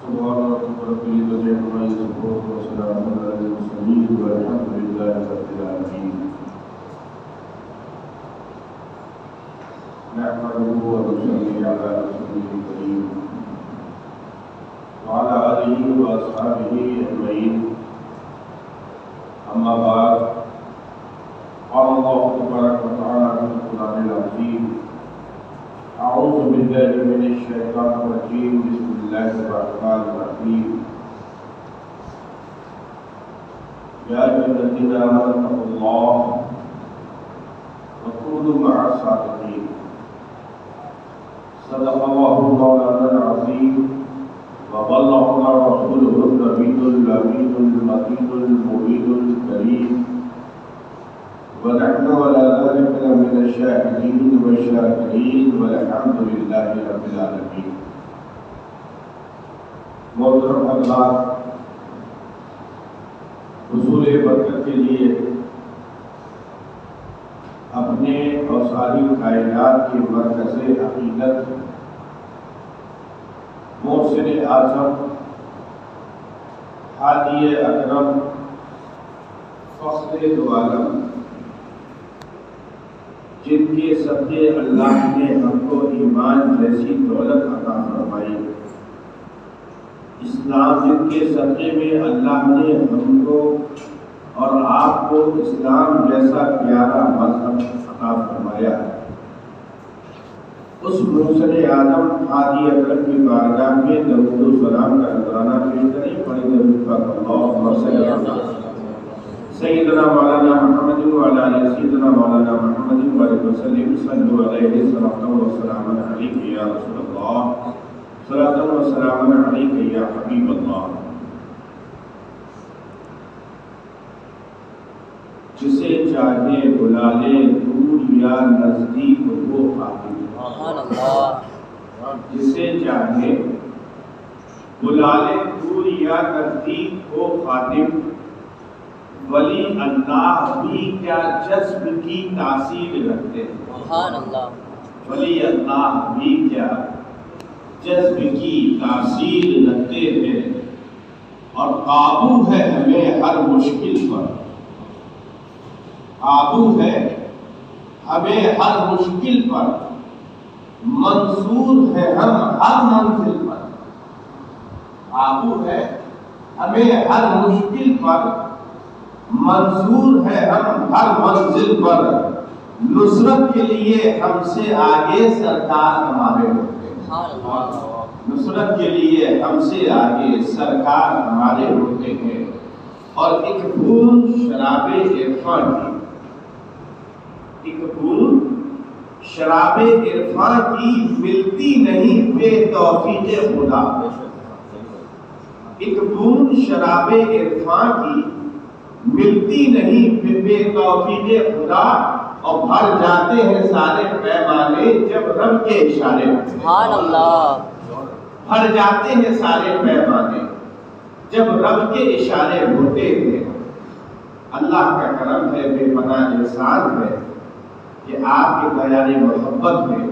سبحان ربك رب العزة عما يصفون وسلام على المرسلين والحمد لله رب العالمين. نحمده ونصلي على رسوله الكريم وعلى آله وأصحابه أجمعين. أما بعد، قال الله تبارك وتعالى في القرآن العظيم: أعوذ بالله من الشيطان الرجيم، بسم الله الرحمن الرحيم. يا أيها الذين آمنوا اتقوا الله وكونوا مع الصادقين. صدق الله مولانا العظيم وبلغنا رسوله النبي الأمين المكين المبين الكريم، ونحن على ذلك من الشاهدين والشاكرين والحمد لله رب العالمين. محترم حضرات، حصول برکت کے لیے اپنے اور ساری کائنات کے مرکز حقیقت محسن اعظم ہادی اکرم فخر دو عالم، جن کے صدقے اللہ نے ہم کو ایمان جیسی دولت عطا فرمائی، اسلام جن کے صدقے میں اللہ نے ہم کو اور آپ کو اسلام جیسا پیارا مذہب عطا فرمایا، اس محسن اعظم ہادی اکرم کی بارگاہ میں درود و سلام کا نذرانہ پیش کریں. پڑھیں درود پاک اللہم صلی علی سیدنا مولانا محمد وعلی آلِ سیدنا مولانا محمد وعلیہ وسلم. صلو علیہ صلاۃ و سلام علیک یا رسول اللہ، صلاۃ و سلام علیک یا حبیب اللہ. جسے چاہے بلا لے دور یا نزدیک وہ خاطب، جسے چاہے بلا لے دور یا نزدیک وہ خاطب، ولی اللہ بھی کیا جذب کی تاثیر رکھتے ہیں. ولی اللہ بھی کیا جذب کی تاثیر رکھتے ہیں، اور قابو ہے ہمیں ہر مشکل پر، قابو ہے ہمیں ہر مشکل پر، منصور ہے ہم ہر منزل پر. قابو ہے ہمیں ہر مشکل پر، منصور ہے ہم ہر منزل پر. نصرت کے لیے ہم سے آگے سرکار ہمارے ہوتے ہیں. نصرت کے لیے ہم سے آگے سرکار ہمارے ہوتے ہیں. اور ایک بھول شراب عرفان کی، ایک بھول شراب عرفان کی ملتی نہیں بے توفیق خدا. ایک بھول شراب عرفان کی ملتی نہیں بے توفیق خدا، اور بھر جاتے ہیں سارے پیمانے جب رب کے اشارے ہوتے ہیں. سبحان اللہ. بھر جاتے ہیں سارے پیمانے جب رب کے اشارے ہوتے ہیں. اللہ کا کرم ہے، بے پناہ احسان ہے کہ آپ کے بیان محبت میں،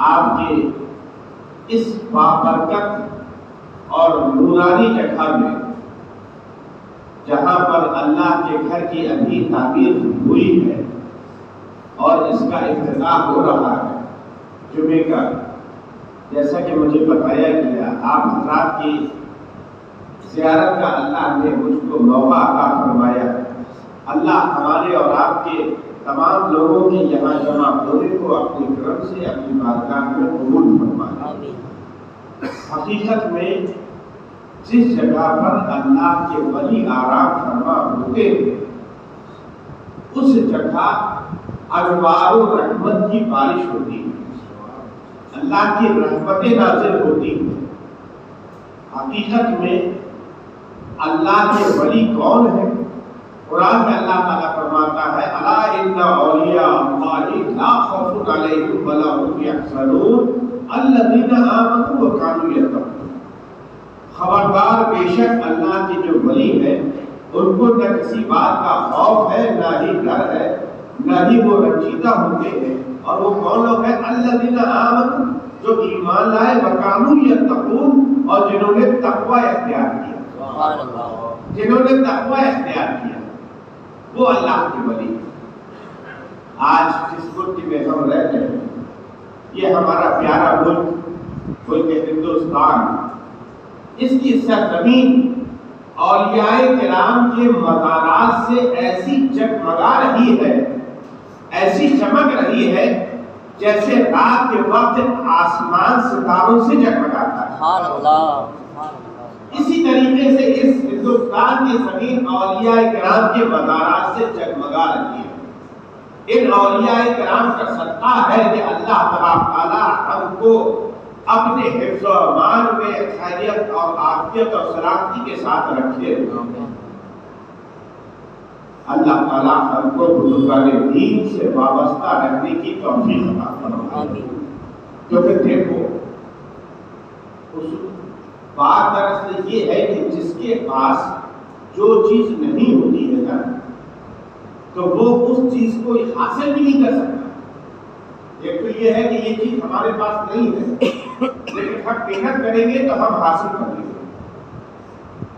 آپ کے اس بابرکت اور نورانی جگہ میں، جہاں پر اللہ کے گھر کی ابھی تعمیر ہوئی ہے اور اس کا افتتاح ہو رہا ہے جمعے کا، جیسا کہ مجھے بتایا گیا، آپ حضرات کی زیارت کا اللہ نے مجھ کو موقع عطا فرمایا. اللہ ہمارے اور آپ کے تمام لوگوں کے یہاں جمع ہونے کو اپنے کرم سے اپنی بارگاہ میں قبول فرمائے. حقیقت میں جس جگہ پر اللہ کے ولی آرام فرما ہوتے ہیں، اس جگہ انوار و رحمت کی بارش ہوتی ہے، اللہ کی رحمتیں نازل ہوتی ہیں. حقیقت میں اللہ کے ولی کون ہیں؟ قرآن میں اللہ تعالیٰ فرماتا ہے: الا ان اولیاء اللہ لا خوف علیہم ولا هم یحزنون الذین آمنوا وکانوا یتقون. خبردار، بے شک اللہ کے جو ولی ہے ان کو نہ کسی بات کا خوف ہے، نہ ہی ڈر ہے، نہ ہی وہ رنجیدہ ہوتے ہیں. اور وہ کون لوگ ہیں؟ الذین آمنوا، جو ایمان لائے، وکانوا یتقون، اور جنہوں تقوی اختیار کیا، جنہوں نے تقوی اختیار کیا وہ اللہ کے ولی۔ آج جس ملک میں ہم رہتے ہیں یہ ہمارا پیارا ملک ہندوستان، اس کی سرزمین اولیاء کرام کے مزارات سے ایسی جگمگا رہی ہے، ایسی چمک رہی ہے جیسے رات کے وقت آسمان ستاروں سے جگمگاتا ہے۔ اسی طریقے سے اس ہندوستان کی زمین اولیاء کرام کے مزارات سے جگمگا رہی ہے۔ ان اولیاء کرام کا صدقہ ہے کہ اللہ تبارک تعالیٰ ہم کو اپنے حفظ و امان میں خیریت اور عافیت اور سلامتی کے ساتھ رکھے۔ اللہ تعالیٰ ہم کو بزرگان دین سے وابستہ رہنے کی توفیق عطا فرمائے۔ کیونکہ دیکھو اس بات دراصل یہ ہے کہ جس کے پاس جو چیز نہیں ہوتی ہے نا تو وہ اس چیز کو حاصل بھی نہیں کر سکتا۔ ایک تو یہ ہے کہ یہ چیز ہمارے پاس نہیں ہے لیکن ہم محنت کریں گے تو ہم حاصل کر لیں گے۔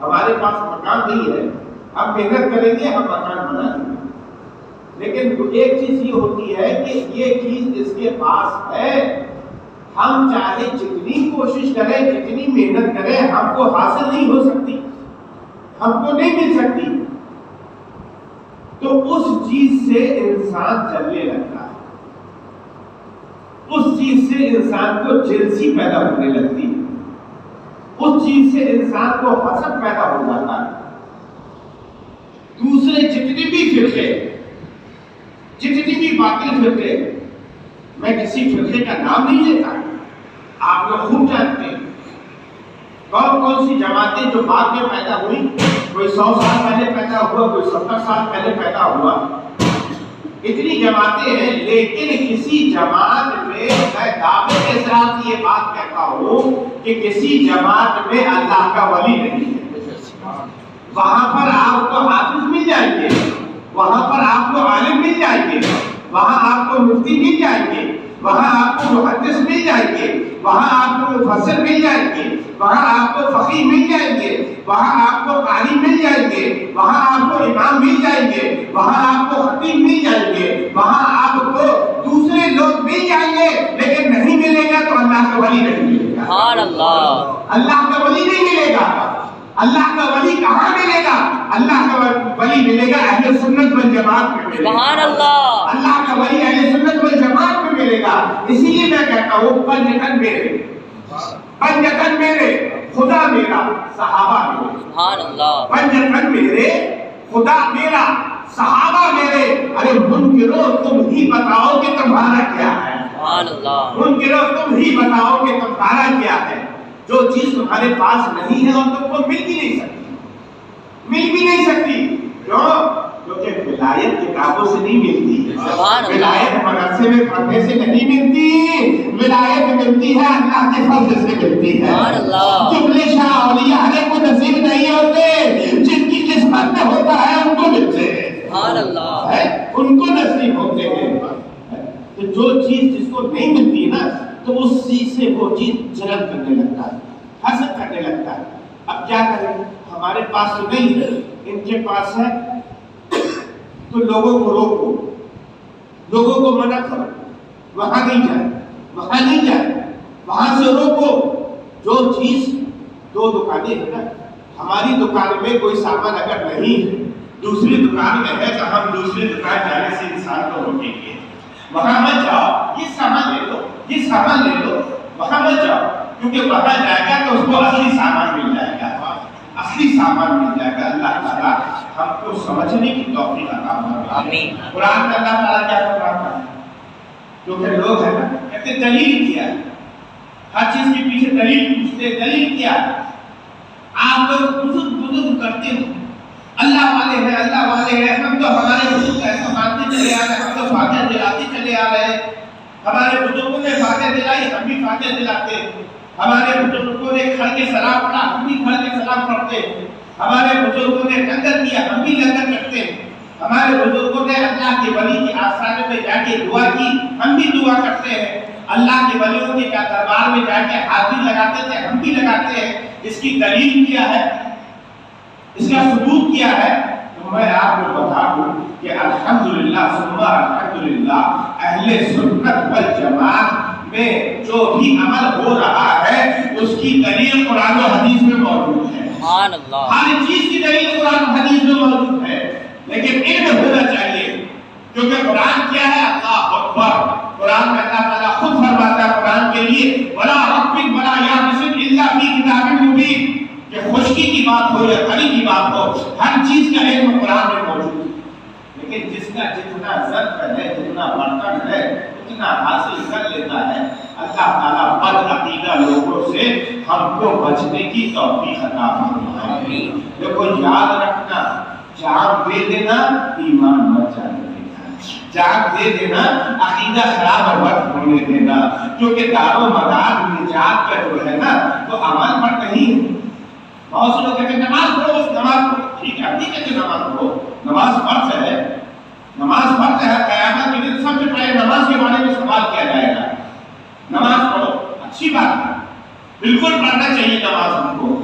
ہمارے پاس مکان نہیں ہے، ہم محنت کریں گے ہم مکان بنا لیں گے۔ لیکن ایک چیز یہ ہوتی ہے کہ یہ چیز جس کے پاس ہے ہم چاہے جتنی کوشش کریں جتنی محنت کریں ہم کو حاصل نہیں ہو سکتی، ہم کو نہیں مل سکتی، تو اس چیز سے انسان جلنے لگتا ہے، اس چیز سے انسان کو جلسی پیدا ہونے لگتی ہے، اس چیز سے انسان کو حسد پیدا ہو جاتا ہے۔ دوسرے جتنے بھی فرقے، جتنی بھی باطل فرقے، میں کسی فرقے کا نام نہیں لیتا، آپ لوگ خوب جانتے ہیں کون کون سی جماعتیں جو بعد میں پیدا ہوئی، کوئی 100 سال پہلے پیدا ہوا، کوئی 70 سال پہلے پیدا ہوا، اتنی جماعتیں ہیں، لیکن کسی جماعت میں میں دعوے کے ساتھ یہ بات کہتا ہوں کہ کسی جماعت میں اللہ کا ولی نہیں ہے۔ وہاں پر آپ کو حافظ مل جائیں گے، وہاں پر آپ کو عالم مل جائیں گے، وہاں آپ کو مفتی مل جائیں گے، وہاں آپ کو محدث مل جائیں گے، وہاں آپ کو مفسر مل جائیں گے، وہاں آپ کو فقیہ مل جائیں گے، وہاں آپ کو قاری مل جائیں گے، وہاں آپ کو امام مل جائیں گے، وہاں آپ کو خطیب مل جائیں گے، وہاں آپ کو دوسرے لوگ مل جائیں گے، لیکن نہیں ملے گا تو اللہ کا ولی نہیں ملے گا۔ سبحان اللہ، اللہ کا ولی نہیں ملے گا۔ اللہ کا ولی کہاں ملے گا؟ اللہ کا ولی ملے گا اہل سنت والجماعت میں ملے گا۔ سبحان اللہ، اللہ کا ولی اہل سنت والجماعت میں ملے گا۔ اسی لیے میں کہتا ہوں پنجتن میرے، پنجتن میرے، خدا میرا، صحابہ میرے۔ سبحان اللہ، پنجتن میرے، خدا میرا، صحابہ میرے۔ ارے منکرو تم ہی بتاؤ کہ تمہارا کیا ہے؟ سبحان اللہ، منکرو تم ہی بتاؤ کہ تمہارا کیا ہے؟ جو چیز تمہارے پاس نہیں ہے اور تم کو مل بھی نہیں سکتی، مل بھی نہیں سکتی۔ کیوں؟ کیونکہ ولایت کتابوں سے نہیں ملتی، ولایت مدرسے میں پڑھنے سے نہیں ملتی، ولایت ملتی ہے اللہ کے فضل سے ملتی ہے۔ جملے شاہ اولیاء علیہ کو نصیب نہیں ہوتے، جن کی قسمت میں ہوتا ہے ان کو ملتے ہیں، ان کو نصیب ہوتے ہیں۔ تو جو چیز جس کو نہیں ملتی نا تو اس چیز سے وہ چیز جلن کرنے لگتا ہے، حسد کرنے لگتا ہے۔ اب کیا کریں؟ ہمارے پاس تو نہیں ہے، ان کے پاس ہے، تو لوگوں کو روکو، لوگوں کو منع کرو، وہاں نہیں جائے، وہاں نہیں جائے، وہاں سے روکو۔ جو چیز دو دکانیں ہیں نا، ہماری دکان میں کوئی سامان اگر نہیں ہے، دوسری دکان میں ہے تو ہم دوسری دکان جانے سے انسان کو روکیں گے۔ وہاں مت جاؤ، یہ سامان لے لو، یہ سامان لے لو، وہاں مت جاؤ، کیونکہ وہاں جائے گا تو اس کو اصلی سامان مل جائے گا، اصلی سامان مل جائے گا۔ اللہ تعالیٰ ہم کو سمجھنے کی توفیق عطا فرمائے۔ قرآن میں اللہ تعالیٰ کیا فرماتا ہے؟ کیونکہ لوگ ہیں نا کہتے دلیل کیا، ہر چیز کے پیچھے دلیل پوچھتے، دلیل کیا؟ آپ لوگ بزرگ کرتے ہو، اللہ والے ہیں، اللہ والے ہیں، ہم تو ہمارے بزرگ ایسا مانتے چلے آ رہے ہیں، ہم تو فاتحہ دلاتے چلے آ رہے ہیں، ہمارے بزرگوں نے فاتحہ دلائی، ہم بھی فاتحہ دلاتے ہیں، ہمارے بزرگوں نے کھڑ کے سلام پڑھا، ہم بھی کھڑ کے سلام پڑھتے ہیں، ہمارے بزرگوں نے لنگر کیا، ہم بھی لنگر کرتے ہیں، ہمارے بزرگوں نے اللہ کے ولی کے آستانے پہ جا کے دعا کی، ہم بھی دعا کرتے ہیں۔ اللہ کے ولیوں کے کیا دربار میں جا کے حاضری لگاتے تھے، ہم بھی لگاتے ہیں. اس کی دلیل کیا ہے، اس کا ثبوت کیا ہے؟ تو میں آپ کو بتا دوں کہ الحمدللہ ثم الحمدللہ اہل سنت والجماعت میں جو بھی عمل ہو رہا ہے اس کی دلیل قرآن و حدیث میں موجود ہے. سبحان اللہ. ہر چیز کی دلیل قرآن و حدیث میں موجود ہے، لیکن علم ہونا چاہیے. کیونکہ قرآن کیا ہے؟ اللہ اکبر. قرآن میں اللہ تعالیٰ خود فرماتا ہے قرآن کے لیے ولا ربک ولا یابس الا فی کتاب مبین. کہ خشکی کی بات ہو یا تری کی بات ہو، ہر چیز کا علم قرآن میں موجود ہے. لیکن جس کا جتنا ظرف ہے، جتنا برتن ہے، اتنا حاصل کر لیتا ہے. اللہ تعالیٰ بد عقیدہ لوگوں سے ہم کو بچنے کی توفیق عطا فرمائے. دیکھو یاد رکھنا، جان دے دینا ایمان مت جانے دینا، جان دے دینا عقیدہ خراب مت ہونے دینا. کیونکہ دار و مدار نجات کا جو ہے نا وہ عمل پر نہیں ہے. بہت سے لوگ کہتے ہیں نماز پڑھو، نماز پڑھو. ٹھیک ہے کہ نماز پڑھو، نماز فرض ہے، نماز فرض ہے. قیامت کے دن سب سے پہلے نماز کے بارے میں سوال کیا جائے گا. نماز پڑھو، اچھی بات ہے، بالکل پڑھنا چاہیے نماز ہم کو.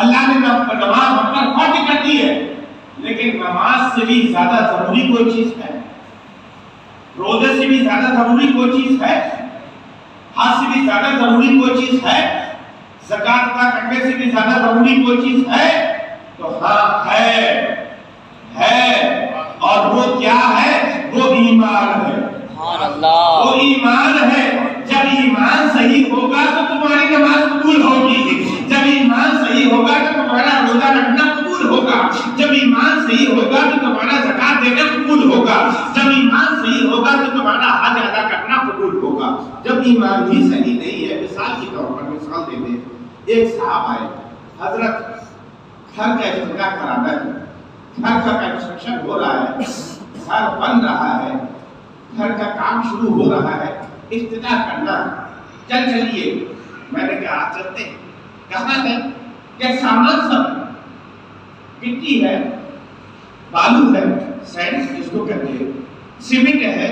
اللہ نے نماز ہم پر فرض کر دی ہے، لیکن نماز سے بھی زیادہ ضروری کوئی چیز ہے؟ روزے سے بھی زیادہ ضروری کوئی چیز ہے؟ حج سے بھی زیادہ ضروری کوئی چیز ہے؟ زکات ادا کرنے سے بھی زیادہ ضروری کوئی چیز ہے؟ تو ہاں ہے. اور وہ کیا ہے؟ وہ ایمان ہے. وہ ایمان ہے. جب ایمان صحیح ہوگا تو تمہاری نماز قبول ہوگی. جب ایمان صحیح ہوگا تو تمہارا روزہ رکھنا قبول ہوگا. جب ایمان صحیح ہوگا تو تمہارا زکات دینا قبول ہوگا. جب ایمان صحیح ہوگا تو تمہارا حج ادا کرنا قبول ہوگا. جب ایمان ہی صحیح نہیں ہے، مثال کے طور پر مثال دیتے ہیں، ایک صاحب آئے، حضرت گھر کا افتتاح کرانا ہے، گھر کا کنسٹرکشن ہو رہا ہے، گھر بن رہا ہے، گھر کا کام شروع ہو رہا ہے، افتتاح کرنا ہے، چلیے. میں نے کہا چلتے ہیں. کہاں ہے؟ کہ سامان سب مٹی ہے، بالو ہے، سینڈ جس کو کہتے ہیں، سیمنٹ ہے،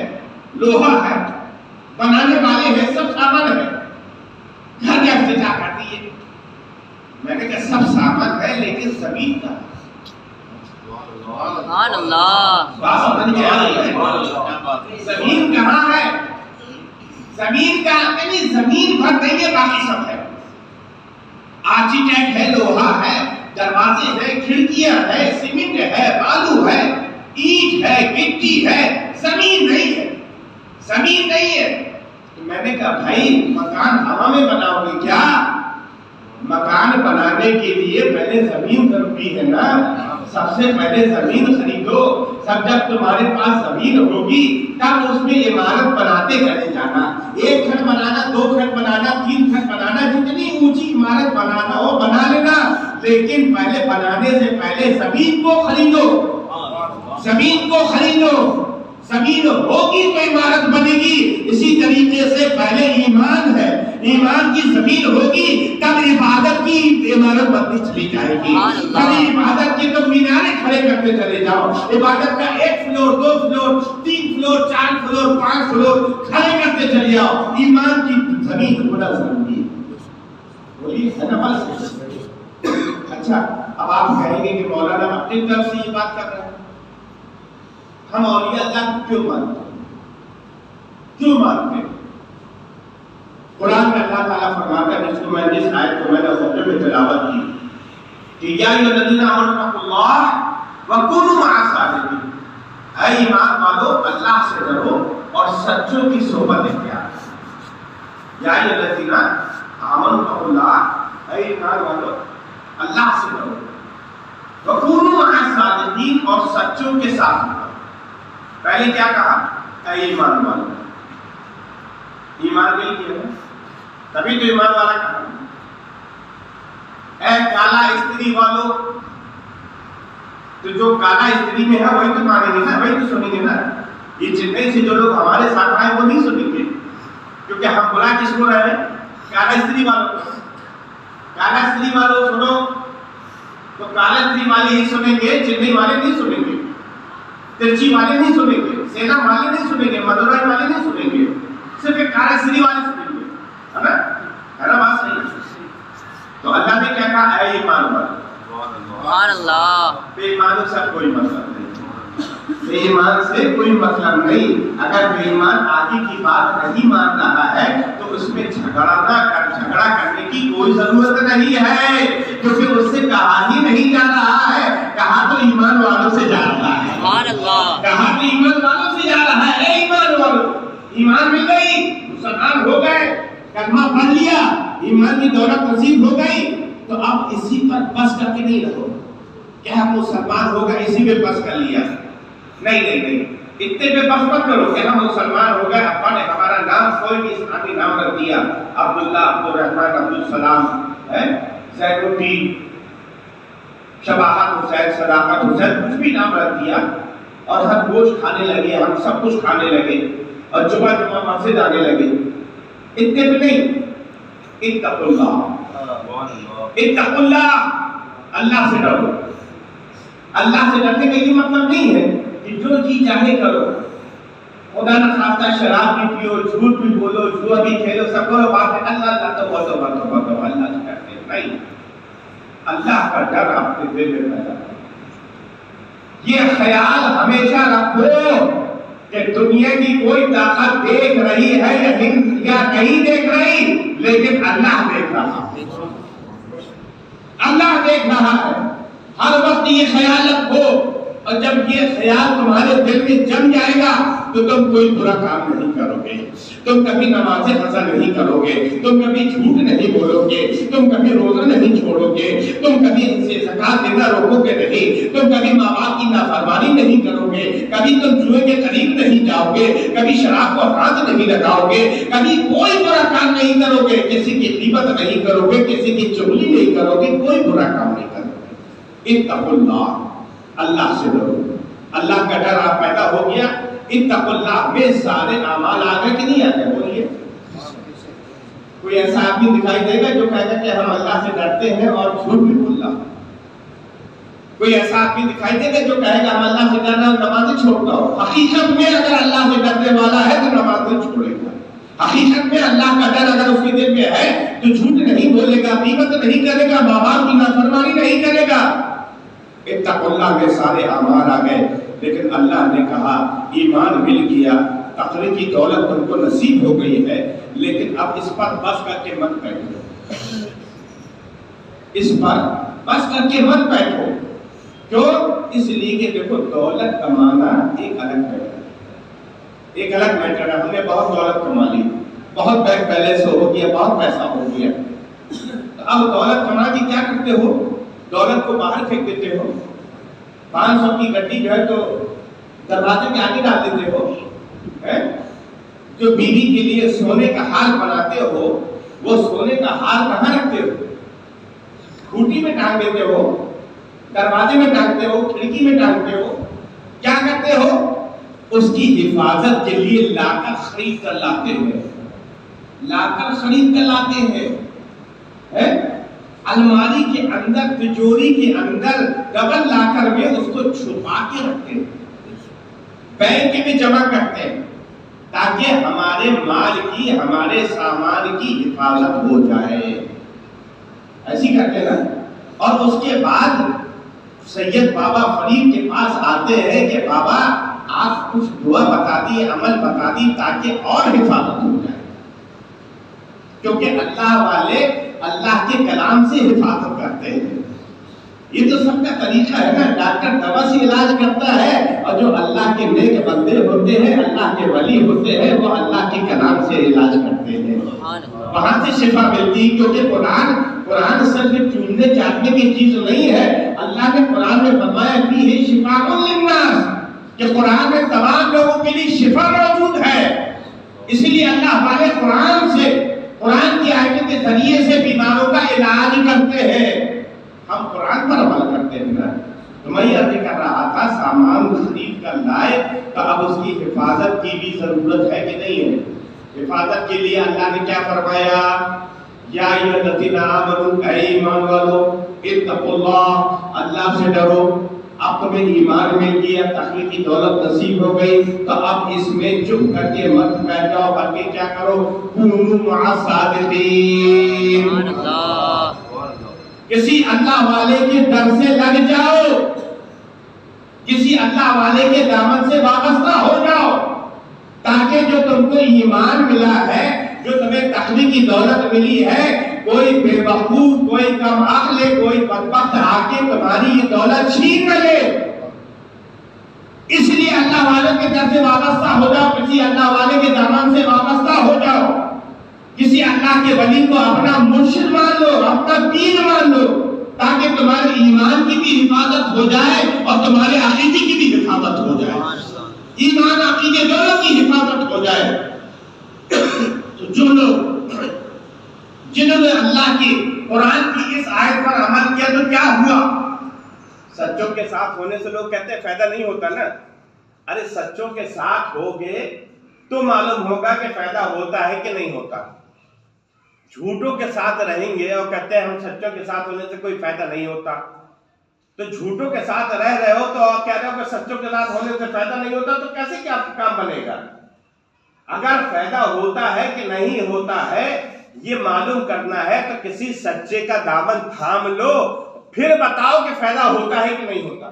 لوہا ہے، بنانے والے ہیں، سب سامان ہے، گھر کا افتتاح کر دیے. میں نے کہا سب سامان ہے لیکن زمین کا سبحان اللہ. زمین کہاں ہے؟ زمین کا یعنی زمین بھر نہیں ہے، باقی سب ہے. آرکیٹیکٹ ہے، لوہا ہے، دروازے ہیں، کھڑکیاں ہے، سیمنٹ ہے، بالو ہے، اینٹ ہے، مٹی ہے، زمین نہیں ہے. زمین نہیں ہے. میں نے کہا بھائی مکان ہوا میں بناؤ گے کیا؟ مکان بنانے کے لیے پہلے زمین ضروری ہے نا. سب سے پہلے زمین خریدو. سب جب تمہارے پاس زمین ہوگی تب اس میں عمارت بناتے چلے جانا. ایک چھت بنانا، دو چھت بنانا، تین چھت بنانا، جتنی اونچی عمارت بنانا ہو بنا لینا. لیکن پہلے بنانے سے پہلے زمین کو خریدو. زمین کو خریدو. زمین ہوگی تو عمارت بنے گی. اسی طریقے سے پہلے ایمان ہے، ایمان کی زمین ہوگی تب عبادت کی عمارت بنتی چلی جائے گی. کبھی عبادت کی تو مینارے کھڑے کرتے چلے جاؤ. عبادت کا 1 floor, 2 floor, 3 floor, 4 floor, 5 floor کھڑے کرتے چلے جاؤ. ایمان کی زمین ہونا ضروری ہے. بولیے ہے نا بس. اچھا اب آپ کہیں گے کہ مولانا اپنی طرف سے یہ بات کر رہے ہیں، ہم اولیاء اللہ کو کیوں مانتے ہیں؟ کیوں مانتے ہیں؟ قرآن میں اللہ تعالیٰ فرماتا ہے، جس کو میں جس آیت کو میں نے خطبے میں تلاوت کی کہ یا ایھا الذین آمنوا اتقوا اللہ وکونوا مع الصادقین. اے ایمان والو اللہ سے ڈرو اور سچوں کی صحبت اختیار کرو. یا ایھا الذین آمنوا اتقوا اللہ، اے ایمان والو اللہ سے ڈرو، وکونوا مع الصادقین اور سچوں کے ساتھ رہو. پہلے کیا کہا؟ اے ایمان والو. ایمان نہیں کیا تبھی تو ایمان والا کہا. اے کالا استری والو، تو جو کالا استری میں ہے وہی تو مانیں گے نا، وہی تو سنیں گے نا. یہ چنئی سے جو لوگ ہمارے ساتھ آئے وہ نہیں سنیں گے، کیونکہ ہم بلا کس کو رہے ہیں؟ کالا استری والوں. کالا استری والوں سنو تو کالا استری والے ہی سنیں گے، چنئی والے نہیں سنیں گے، ترچی والے نہیں سنیں گے، سینا والے نہیں سنیں گے، مدورائی والے نہیں سنیں گے. صرف ایک کارا سری والے سے مل گئے، ہے نا بات صحیح؟ تو اللہ نے کیا کہا، اے ایمان والو، سبحان اللہ، بے ایمانوں سے کوئی مطلب نہیں، بے ایمان سے کوئی مطلب نہیں۔ اگر بے ایمان آگے کی بات نہیں مان رہا ہے تو اس میں جھگڑا کرنے کی کوئی ضرورت نہیں ہے، کیونکہ اس سے کہا ہی نہیں جا رہا ہے، کہا تو ایمان والوں سے جا رہا ہے، سبحان اللہ، کہا تو ایمان والوں سے جا رہا ہے۔ اے ایمان والوں، ایمان مل گئی، مسلمان ہو گئے، کلمہ پڑھ لیا، ایمان کی دولت نصیب ہو گئی، تو اب اسی پر بس کر کے نہیں رہو کہ ہم مسلمان ہو گئے اسی پہ بس کر لیا، نہیں، اتنے پہ بس مت کرو کہ ہم مسلمان ہو گئے، ابا نے ہمارا نام کوئی بھی اسلامی نام رکھ دیا، عبداللہ، عبدالرحمن، عبدالسلام، زین الدین، شباہت حسین، صداقت حسین، کچھ بھی نام رکھ دیا اور ہم گوشت کھانے لگے، ہم سب کچھ کھانے لگے اور جمعہ مسجد آنے لگے، اتنے پہ نہیں۔ اتقوا اللہ، اللہ سے ڈرو۔ اللہ سے ڈرنے کا یہ مطلب نہیں ہے کہ جو جی چاہے کرو، خدا نہ خواستہ شراب بھی پیو، جھوٹ بھی بولو، جوا بھی کھیلو، سب کرو، بعد میں اللہ تو اللہ سے ڈرتے نہیں۔ اللہ کا ڈر اپنے دل میں پیدا کرو، یہ خیال ہمیشہ رکھو کہ دنیا کی کوئی طاقت دیکھ رہی ہے یا نہیں دیکھ رہی، لیکن اللہ دیکھ رہا ہے، اللہ دیکھ رہا ہے۔ ہر وقت یہ خیال رکھو، اور جب یہ خیال تمہارے دل میں جم جائے گا تو تم کوئی برا کام نہیں کرو گے، تم کبھی نماز قضا نہیں کرو گے، تم کبھی جھوٹ نہیں بولو گے، تم کبھی روزہ نہیں چھوڑو گے، تم کبھی ان سے زکات دینا روکو گے نہیں، تم کبھی ماں باپ کی نافرمانی نہیں کرو گے، کبھی تم جوئے کے قریب نہیں جاؤ گے، کبھی شراب کو ہاتھ نہیں لگاؤ گے، کبھی کوئی برا کام نہیں کرو گے، کسی کی غیبت نہیں کرو گے، کسی کی چغلی نہیں کرو گے، کوئی برا کام نہیں کرو گے۔ اتقوا اللہ، اللہ سے ڈرو۔ اللہ کا ڈر آپ پیدا ہو گیا، اتقوا اللہ میں سارے اعمال آ گئے کہ نہیں آ گئے؟ بولیے، کوئی ایسا آدمی دکھائی دے گا جو کہے گا کہ ہم اللہ سے ڈرتے ہیں اور جھوٹ بھی بول رہا؟ کوئی ایسا آدمی دکھائی دے گا جو کہے گا ہم اللہ سے ڈر رہے ہیں اور نمازیں چھوڑتا ہو؟ حقیقت میں اگر اللہ سے ڈرنے والا ہے تو نمازیں چھوڑے گا، حقیقت میں اللہ کا ڈر اگر اس کے دل میں ہے تو جھوٹ نہیں بولے گا، غیبت نہیں کرے گا، ماں باپ کی نافرمانی نہیں کرے گا۔ اتقوا اللہ میں سارے اعمال آ گئے، لیکن اللہ نے کہا ایمان مل گیا، تقوی کی دولت تم کو نصیب ہو گئی ہے، لیکن اب اس پر بس کر کے مت بیٹھو، اس پر بس کر کے مت بیٹھو۔ کیوں؟ اس لیے کہ دیکھو دولت کمانا ایک الگ میٹر ہے، ہم نے بہت دولت کما لی، بہت بینک بیلنس ہو گیا، بہت پیسہ ہو گیا، اب دولت کما کے کیا کرتے ہو؟ دولت کو باہر پھینک دیتے ہو، 500 کی گڈی جو ہے تو دروازے کے آگے ڈال دیتے ہو، جو بیوی کے لیے سونے کا ہار بناتے ہو وہ سونے کا ہار کہاں رکھتے ہو؟ کھوٹی میں ٹانگ دیتے ہو، دروازے میں ٹانگتے ہو، کھڑکی میں ٹانگتے ہو، کیا کرتے ہو؟ اس کی حفاظت کے لیے لا کر خرید کر لاتے ہیں، الماری کے اندر، تجوری کے اندر ڈبل لاکر میں اس کو چھپا کے رکھتے ہیں، بینک میں جمع کرتے ہیں تاکہ ہمارے مال کی، ہمارے سامان کی حفاظت ہو جائے، ایسی کرتے نا۔ اور اس کے بعد سید بابا فرید کے پاس آتے ہیں کہ بابا آپ کچھ دعا بتا دی، عمل بتا دی تاکہ اور حفاظت ہو جائے، کیونکہ اللہ والے اللہ کے کلام سے حفاظت کرتے ہیں۔ یہ تو سب کا طریقہ ہے نا، ڈاکٹر دوا سے علاج کرتا ہے، اور جو اللہ کے نیک بندے ہوتے ہیں، اللہ کے ولی ہوتے ہیں، وہ اللہ کے کلام سے علاج کرتے ہیں، وہاں سے شفا ملتی، کیونکہ قرآن صرف چوننے چاٹنے کی چیز نہیں ہے۔ اللہ نے قرآن میں فرمایا فیہ شفاء للناس، کہ قرآن میں تمام لوگوں کے لیے شفا موجود ہے، اسی لیے اللہ والے قرآن کی آیتوں کے ذریعے سے بیماروں کا علاج کرتے ہیں۔ ہم قرآن پر عمل کرتے ہیں نا۔ تو میں یہ عرض کر رہا تھا سامان خرید کر لائے تو اب اس کی حفاظت کی بھی ضرورت ہے کہ نہیں ہے؟ حفاظت کے لیے اللہ نے کیا فرمایا؟ یا ایھا الذین آمنوا، اے ایمان والو، اتقوا اللہ، اللہ سے ڈرو۔ اب تمہیں ایمان مل گیا، تخلیقی دولت نصیب ہو گئی، تو اب اس میں چپ کر کے مت بیٹھ جاؤ، بلکہ کیا کرو، کونوا مع الصادقین، کسی اللہ والے کے در سے لگ جاؤ، کسی اللہ والے کے دامن سے وابستہ ہو جاؤ، تاکہ جو تم کو ایمان ملا ہے، جو تمہیں تخلیقی دولت ملی ہے، کوئی بے وقوف، کوئی کم عقل، کوئی بدبخت حاکم تمہاری یہ دولت چھین نہ لے۔ اس لیے اللہ والے کے در سے وابستہ ہو جاؤ، کسی اللہ والے کے دامن سے وابستہ ہو جاؤ، کسی اللہ کے ولی کو اپنا مرشد مان لو، اپنا پیر مان لو، تاکہ تمہارے ایمان کی بھی حفاظت ہو جائے اور تمہارے عقیدے کی بھی حفاظت ہو جائے، ایمان عقیدے دونوں کی حفاظت ہو جائے۔ تو جو لوگ جنہوں نے اللہ کی قرآن کی اس آیت پر عمل کیا تو کیا ہوا؟ سچوں کے ساتھ ہونے سے لوگ کہتے ہیں فائدہ نہیں ہوتا نا، ارے سچوں کے ساتھ ہوگے تو معلوم ہوگا کہ فائدہ ہوتا ہے کہ نہیں ہوتا۔ جھوٹوں کے ساتھ رہیں گے اور کہتے ہیں ہم سچوں کے ساتھ ہونے سے کوئی فائدہ نہیں ہوتا، تو جھوٹوں کے ساتھ رہ رہے ہو تو آپ کہہ رہے ہو کہ سچوں کے ساتھ ہونے سے فائدہ نہیں ہوتا، تو کیسے کیا کام بنے گا؟ اگر فائدہ ہوتا ہے کہ نہیں ہوتا ہے یہ معلوم کرنا ہے تو کسی سچے کا دامن تھام لو، پھر بتاؤ کہ فائدہ ہوتا ہے کہ نہیں ہوتا،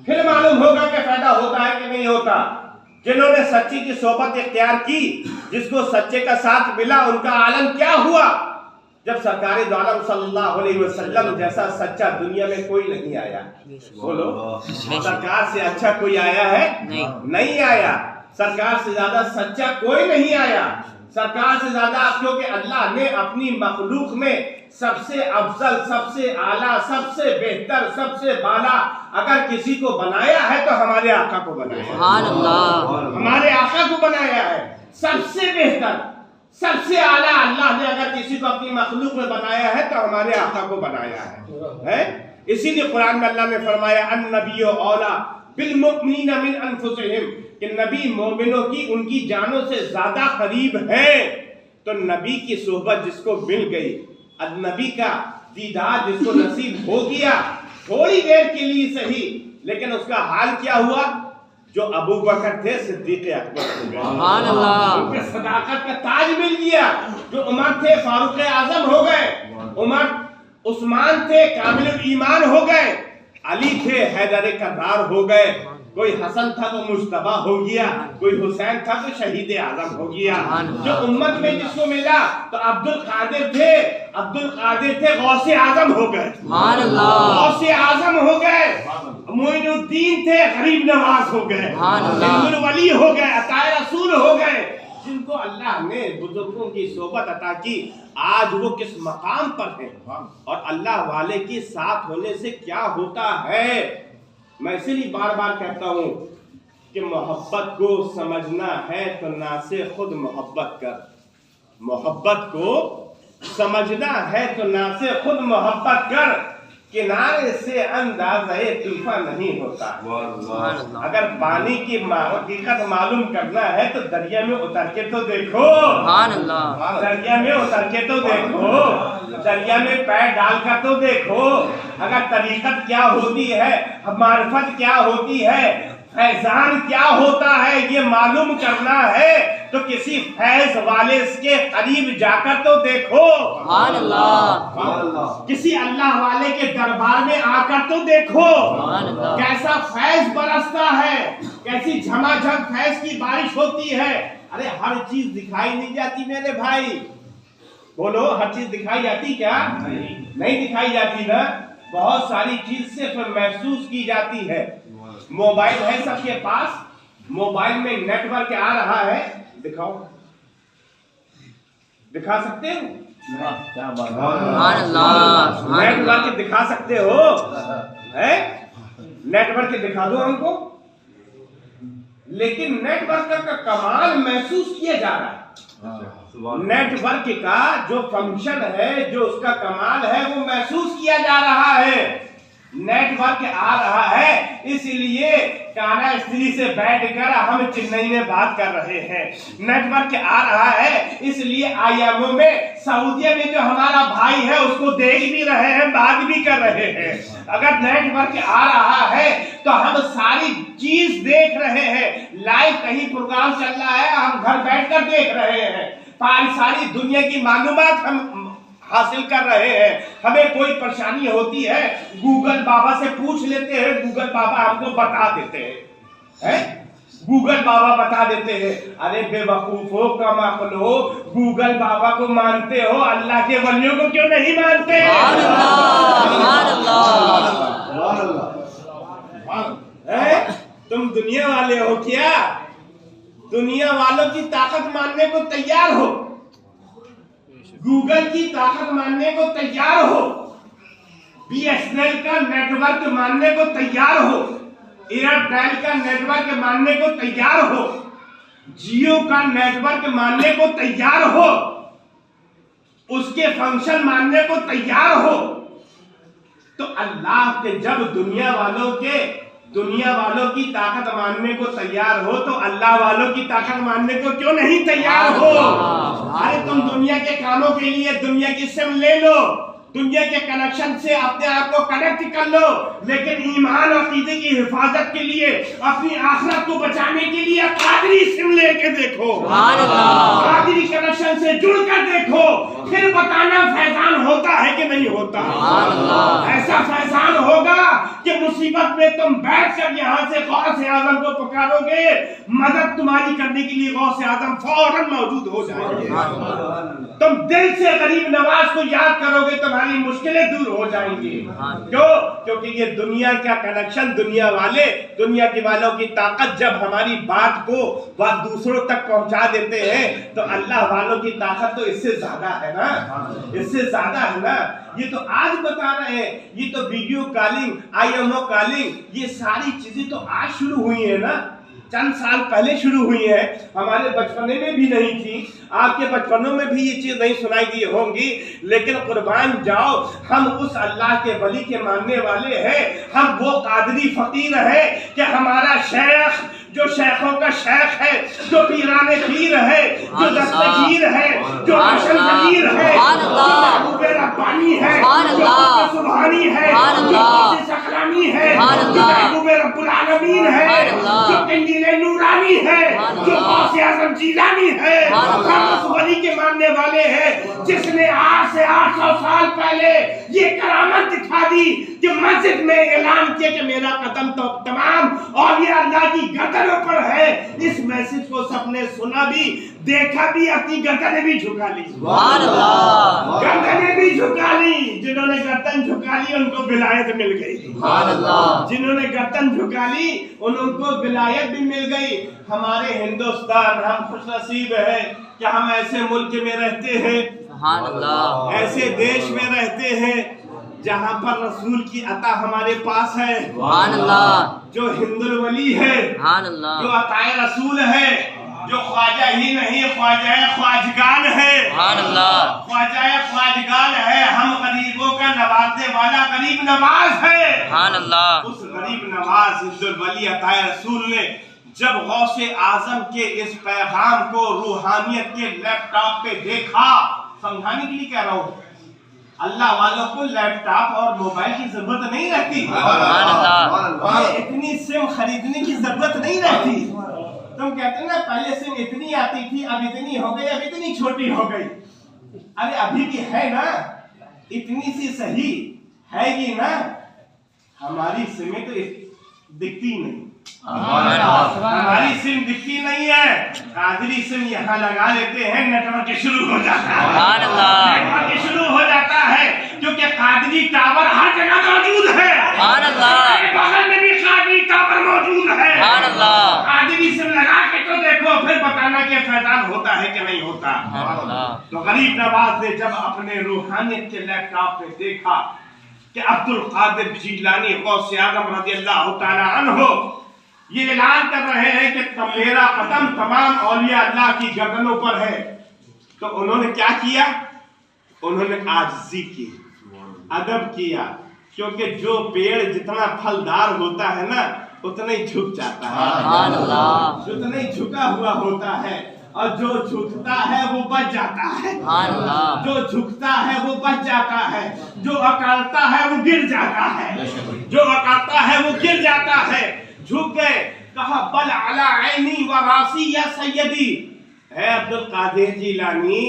پھر معلوم ہوگا کہ فائدہ ہوتا ہے کہ نہیں ہوتا۔ جنہوں نے سچی کی صحبت اختیار کی، جس کو سچے کا ساتھ ملا، ان کا عالم کیا ہوا؟ جب سرکار دو عالم صلی اللہ علیہ وسلم جیسا سچا دنیا میں کوئی نہیں آیا، بولو سرکار سے اچھا کوئی آیا ہے؟ نہیں آیا۔ سرکار سے زیادہ سچا کوئی نہیں آیا، سرکار سے زیادہ، کیونکہ اللہ نے اپنی مخلوق میں سب سے افضل، سب سے اعلیٰ، سب سے بہتر، سب سے بالا اگر کسی کو بنایا ہے تو ہمارے آقا کو بنایا ہے، ہمارے آقا کو بنایا ہے، سب سے بہتر، سب سے اعلیٰ اللہ نے اگر کسی کو اپنی مخلوق میں بنایا ہے تو ہمارے آقا کو بنایا ہے۔ اسی لیے قرآن میں اللہ نے فرمایا النبی اولیٰ بالمؤمنین من انفسہم، کہ نبی مومنوں کی ان کی جانوں سے زیادہ قریب ہے۔ تو نبی کی صحبت جس کو مل گئی، نبی کا دیدار جس کو نصیب ہو گیا، تھوڑی دیر کے لیے صحیح، لیکن اس کا حال کیا ہوا؟ جو ابو بکر تھے صدیق اکبر ہو گئے، سبحان اللہ، ان کے صداقت کا تاج مل گیا۔ جو عمر تھے فاروق اعظم ہو گئے، عمر عثمان تھے کامل ایمان ہو گئے، علی تھے حیدر کرار ہو گئے، کوئی حسن تھا تو مجتبی ہو گیا، کوئی حسین تھا تو شہید اعظم ہو گیا۔ جو امت میں جس کو ملا تو عبد القادر تھے غوث اعظم ہو گئے، غوث اعظم ہو گئے، معین الدین تھے غریب نواز ہو گئے، عبد الولی ہو گئے، عطائے رسول ہو گئے، جن کو اللہ نے بزرگوں کی صحبت عطا کی، آج وہ کس مقام پر ہیں۔ اور اللہ والے کے ساتھ ہونے سے کیا ہوتا ہے؟ میں اسی لیے بار بار کہتا ہوں کہ محبت کو سمجھنا ہے تو نہ سے خود محبت کر، محبت کو سمجھنا ہے تو نہ سے خود محبت کر، کنارے سے اندازہ طوفان نہیں ہوتا۔ اگر پانی کی حقیقت معلوم کرنا ہے تو دریا میں اتر کے تو دیکھو، دریا میں اتر کے تو دیکھو، دریا میں پیر ڈال کر تو دیکھو، اگر طریقت کیا ہوتی ہے، معرفت کیا ہوتی ہے، فیضان کیا ہوتا ہے یہ معلوم کرنا ہے تو کسی فیض والے کے قریب جا کر تو دیکھو، سبحان اللہ، کسی اللہ والے کے دربار میں آ کر تو دیکھو کیسا فیض برستا ہے، کیسی جھما جھم فیض کی بارش ہوتی ہے۔ ارے ہر چیز دکھائی نہیں جاتی میرے بھائی، بولو ہر چیز دکھائی جاتی کیا؟ نہیں دکھائی جاتی نا، بہت ساری چیز صرف محسوس کی جاتی ہے۔ موبائل ہے سب کے پاس، موبائل میں نیٹ ورک آ رہا ہے، دکھاؤ، دکھا سکتے ہو؟ نیٹ ورک دکھا سکتے ہو؟ نیٹ ورک دکھا دو ہم کو، لیکن نیٹ ورک کا کمال محسوس کیا جا رہا ہے، نیٹ ورک کا جو فنکشن ہے، جو اس کا کمال ہے وہ محسوس کیا جا رہا ہے، نیٹورک آ رہا ہے، اس لیے کانا استری سے بیٹھ کر ہم چنئی میں بات کر رہے ہیں. نیٹورک آ رہا ہے اس لیے IMO میں سعودیہ میں جو ہمارا بھائی ہے اس کو دیکھ بھی رہے ہیں، بات بھی کر رہے ہیں. اگر نیٹورک آ رہا ہے تو ہم ساری چیز دیکھ رہے ہیں. لائیو کہیں پروگرام چل رہا ہے، ہم گھر بیٹھ کر دیکھ رہے ہیں. ساری دنیا کی معلومات ہم حاصل کر رہے ہیں. ہمیں کوئی پریشانی ہوتی ہے گوگل بابا سے پوچھ لیتے ہیں، گوگل بابا ہم کو بتا دیتے ہیں. گوگل بابا بتا دیتے ہیں. ارے بے وقوف ہو، کم عقل ہو، گوگل بابا کو مانتے ہو، اللہ کے ولیوں کو کیوں نہیں مانتے؟ تم دنیا والے ہو کیا؟ دنیا والوں کی طاقت ماننے کو تیار ہو، گوگل کی طاقت ماننے کو تیار ہو، BSNL کا نیٹ ورک ماننے کو تیار ہو، ایئرٹیل کا نیٹ ورک ماننے کو تیار ہو، جیو کا نیٹ ورک ماننے کو تیار ہو، اس کے فنکشن ماننے کو تیار ہو، تو اللہ کے جب دنیا والوں کی طاقت ماننے کو تیار ہو تو اللہ والوں کی طاقت ماننے کو کیوں نہیں تیار ہو؟ ارے تم دنیا کے کاموں کے لیے دنیا کی سم لے لو، دنیا کے کنیکشن سے اپنے آپ کو کنیکٹ کر لو، لیکن ایمان اور عقیدے کی حفاظت کے لیے، اپنی آخرت کو بچانے کے لیے قادری سم لے کے دیکھو، قادری کنیکشن سے جڑ کر دیکھو، پھر بتانا فیضان ہوتا ہے کہ نہیں ہوتا. ایسا فیضان ہوگا کہ مصیبت میں تم بیٹھ کر یہاں سے غوث اعظم کو پکارو گے، مدد تمہاری کرنے کے لیے غوث اعظم فوراً موجود ہو جائیں گے. تم دل سے غریب نواز کو یاد کرو گے، تمہاری مشکلیں دور ہو جائیں گی. کیوں؟ کیونکہ یہ دنیا کا کنیکشن، دنیا کے والوں کی طاقت جب ہماری بات کو دوسروں تک پہنچا دیتے ہیں تو اللہ والوں کی طاقت تو اس سے زیادہ ہے نا، اس سے زیادہ ہے نا. یہ تو آج بتا رہے ہیں، یہ تو ویڈیو کالنگ، IMO کالنگ، یہ ساری چیزیں تو آج شروع ہوئی ہیں نا، چند سال پہلے شروع ہوئی ہیں. ہمارے بچپنے میں بھی نہیں تھی، آپ کے بچپنوں میں بھی یہ چیز نہیں سنائی دی ہوں گی. لیکن قربان جاؤ، ہم اس اللہ کے ولی کے ماننے والے ہیں، ہم وہ قادری فقیر ہیں کہ ہمارا شیخ جو شیخوں کا شیخ ہے، جو پیران پیر ہے، جو دستگیر ہے، جو روشن ضمیر ہے، جو محبوب ربانی ہے، جو سبحانی ہے، جو قدس اکرامی ہے، جو محبوب رب العالمین ہے، جو قندیل نورانی ہے، جو غوث اعظم جیلانی ہے. ہم اس ولی کے ماننے والے ہیں جس نے 8 سے 800 سال پہلے یہ کرامت دکھا دی کہ مسجد میں اعلان کیا کہ میرا قدم تو تمام اولیاء اللہ کی گردنوں پر ہے. اس میسج کو سب نے سنا بھی، دیکھا بھی، اپنی گردنیں بھی جھکا لی. سبحان اللہ، گردنیں بھی جھکا لی. جنہوں نے گردن جھکا لی ان کو ولایت مل گئی. سبحان اللہ، جنہوں نے گردن جھکا لی ان کو ولایت بھی مل گئی. ہمارے ہندوستان، ہم خوش نصیب ہے کہ ہم ایسے ملک میں رہتے ہیں، سبحان اللہ، ایسے دیش میں رہتے ہیں جہاں پر رسول کی عطا ہمارے پاس ہے. سبحان اللہ، جو ہند الولی ہے، سبحان اللہ، جو عطا رسول ہے، جو خواجہ ہی نہیں خواجہ خواجگان ہے. سبحان اللہ، خواجہ خواجگان ہے. ہم غریبوں کا نوازنے والا غریب نواز ہے. سبحان اللہ، اس غریب نواز ہند الولی عطا رسول نے جب غوث اعظم کے اس پیغام کو روحانیت کے لیپ ٹاپ پہ دیکھا، سمجھانے کے لیے کہہ رہا ہوں، اللہ والوں کو لیپ ٹاپ اور موبائل کی ضرورت نہیں رہتی. اتنی سم خریدنے کی ضرورت نہیں رہتی. تم کہتے ہیں نا پہلے سم اتنی آتی تھی، اب اتنی ہو گئی، اب اتنی چھوٹی ہو گئی. ارے ابھی بھی ہے نا، اتنی سی صحیح ہے گی نا. ہماری سمیں تو دکھتی نہیں، ہماری سم دکھتی نہیں ہے. قادری سم یہاں لگا لیتے ہیں، نیٹورک شروع ہو جاتا ہے. نیٹورک شروع ہو جاتا ہے کیونکہ قادری ٹاور ہر جگہ موجود ہے. بغل میں بھی قادری ٹاور موجود ہے. قادری سم لگا کے تو دیکھو، پھر بتانا کہ فیضان ہوتا ہے کہ نہیں ہوتا. تو غریب نواز نے جب اپنے روحانیت کے لیپ ٹاپ پہ دیکھا کہ عبد القادر جیلانی غوث اعظم رضی اللہ تعالی عنہ یہ اعلان کر رہے ہیں کہ میرا قدم تمام اولیاء اللہ کی گردنوں پر ہے، تو انہوں نے کیا کیا؟ انہوں نے عاجزی کی، ادب کیا، کیونکہ جو پیڑ جتنا پھلدار ہوتا ہے نا اتنا ہی جھک جاتا ہے، سبحان اللہ، جتنا ہی جھکا ہوا ہوتا ہے، اور جو جھکتا ہے وہ بچ جاتا ہے، سبحان اللہ، جو جھکتا ہے وہ بچ جاتا ہے، جو اکڑتا ہے وہ گر جاتا ہے، جو اکڑتا ہے وہ گر جاتا ہے۔ جھک گئے، کہا بل علی عینی و راسی یا سیدی، اے عبد القادر جیلانی،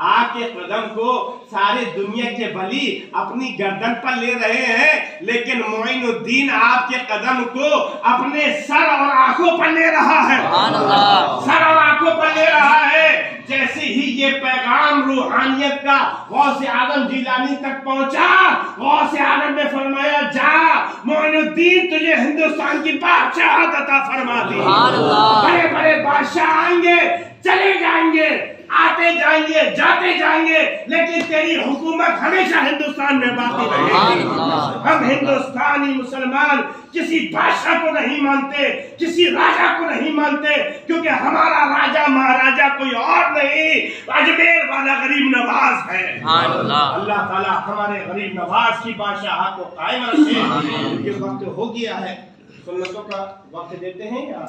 آپ کے قدم کو سارے دنیا کے ولی اپنی گردن پر لے رہے ہیں، لیکن معین الدین آپ کے قدم کو اپنے سر اور آنکھوں پر لے رہا ہے، سبحان اللہ، سر اور آنکھوں پر لے رہا ہے۔ جیسے ہی یہ پیغام روحانیت کا غوث اعظم جیلانی تک پہنچا، غوث اعظم نے فرمایا جا معین الدین تجھے ہندوستان کی بادشاہت عطا فرما دی۔ سبحان اللہ، بڑے بڑے بادشاہ آئیں گے، چلے جائیں گے، آتے جائیں گے، جاتے جائیں گے، لیکن تیری حکومت ہمیشہ ہندوستان میں باقی رہے سبحان گی۔ اللہ، ہم ہندوستانی مسلمان کسی بادشاہ کو نہیں مانتے، کسی راجہ کو نہیں مانتے، کیونکہ ہمارا راجہ مہاراجہ کوئی اور نہیں، اجمیر والا غریب نواز ہے۔ سبحان اللہ، اللہ تعالیٰ ہمارے غریب نواز کی بادشاہت کو قائم رکھے۔ یہ وقت ہو گیا ہے، سنتوں کا وقت دیتے ہیں یا